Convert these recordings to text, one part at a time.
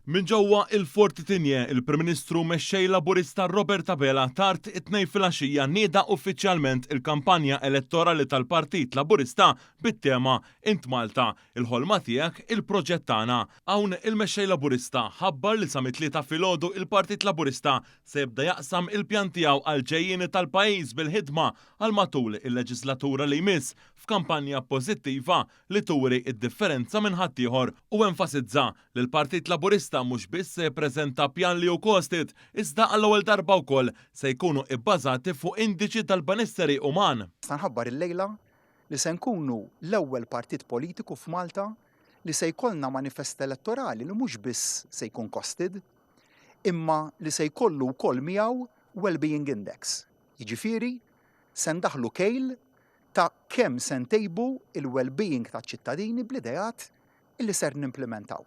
Min ġewwa il-Forti Tinje, il-Prim Ministru mexxej Laburista Robert Abela tard it-tnejn filgħaxija nieda uffiċjalment il-kampanja elettorali tal-Partit Laburista bit-tema Int Malta, il-ħolma tiegħek il-proġett tagħna. Hawn il-mexxej Laburista ħabbar li sa mit-tlieta filgħodu il-Partit Laburista se jibda jaqsam il-pjan tiegħu għal ġejjieni tal-pajjiż bil-ħidma għal matul il-leġislatura li jmiss f'kampanja pożittiva li turi id-differenza minn ħaddieħor u enfasizza li l-Partit Laburista mhux biss se jippreżenta pjan li hu kostit, iżda għall-ewwel darba wkoll se jkunu bbażati fuq indiċi tal-benesseri uman. Nħabbar il-lejla li se nkunu l-ewwel partit politiku f'Malta li se jkollna manifest elettorali li mhux biss se jkun kosted, imma li se jkollu wkoll miegħu well-being index. Jiġifieri se ndaħlu kejl ta' kemm se ntejbu il-well-being taċ-ċittadini bl-idejat illi ser nimplementaw.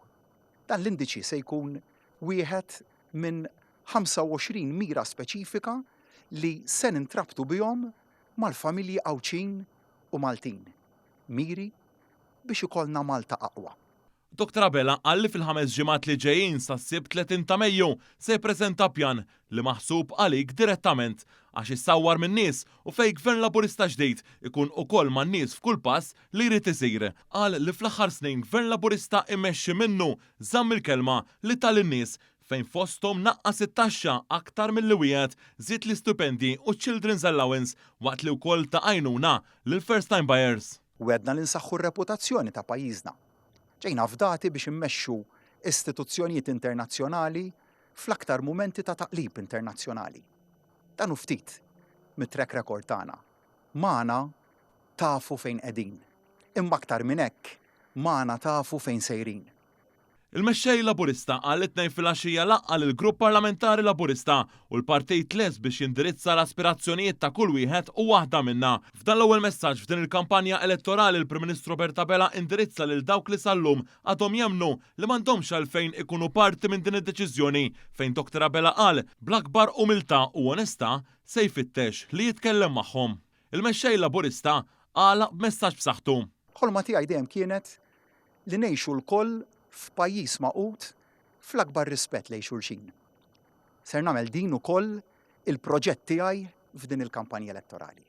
Dan l-indiċi se jkun wieħed minn 25 mira speċifika li se nintrabtu bihom mal-familji Għawċin u Maltin. Miri biex ikollna Malta aqwa. Dr. Abela qal li fil-5 ġimgħat li ġejjin sa ssibt 30 ta' Mejju se jippreżenta pjan li maħsub għalik direttament għax issawwar min-nies u fejn gvern Laburista ġdid ikun ukoll man-nies f'kull pass li jrid isir. Qal li fl-aħħar snin gvern Laburista immexxi minnu żamm il-kelma li tal-in-nies fejn fosthom naqqas it-taxxa aktar milli wieħed żied l-istipendi u children's allowance waqt li wkoll ta' għajnuna lil first time buyers. Wedna li nsaħħu r-reputazzjoni ta' pajjiżna. Ġejna fdati biex immexxu istituzzjonijiet internazzjonali fl-aktar mumenti ta' taqlib internazzjonali. Dan hu ftit mit-track record tagħna. Magħna tafu fejn qegħdin. Imma aktar minn hekk magħna tafu fejn sejrin. Il-mexxej Laburista qal it-tnejn filgħaxija laqqa lill-Grupp Parlamentari Laburista u l-partit les biex jindirizza l-aspirazzjonijiet ta' kull wieħed u waħda minnha. F'dan l-ewwel messaġġ f'din il-kampanja elettorali il-Prim Ministru Robert Abela indirizza lil dawk li sallum għadhom jemmnu li m'għandhomx għalfejn ikunu parti minn din id-deċiżjoni fejn Dr. Abela qal bl-akbar umiltà u onestà se jfittex li jitkellem magħhom. Il-mexxej Laburista qal b'messaġġ b'saħħtu. Ħolma tiegħi dejjem kienet li ngħixu l-koll f'pajjiż maqut fl-akbar rispett lejn xulxin. Ser nagħmel din ukoll il-proġett tiegħi f'din il-kampanja elettorali.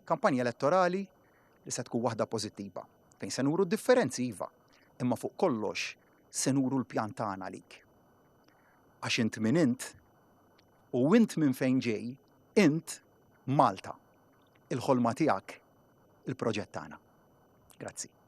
Kampanja elettorali li se tkun waħda pożittiva, fejn se nuru d-differenzi iva, imma fuq kollox se nuru l-pjan tagħna għalik. Għax int minn int u int minn fejn ġej, int Malta. Il-ħolma tiegħek il-proġett tagħna. Grazzi.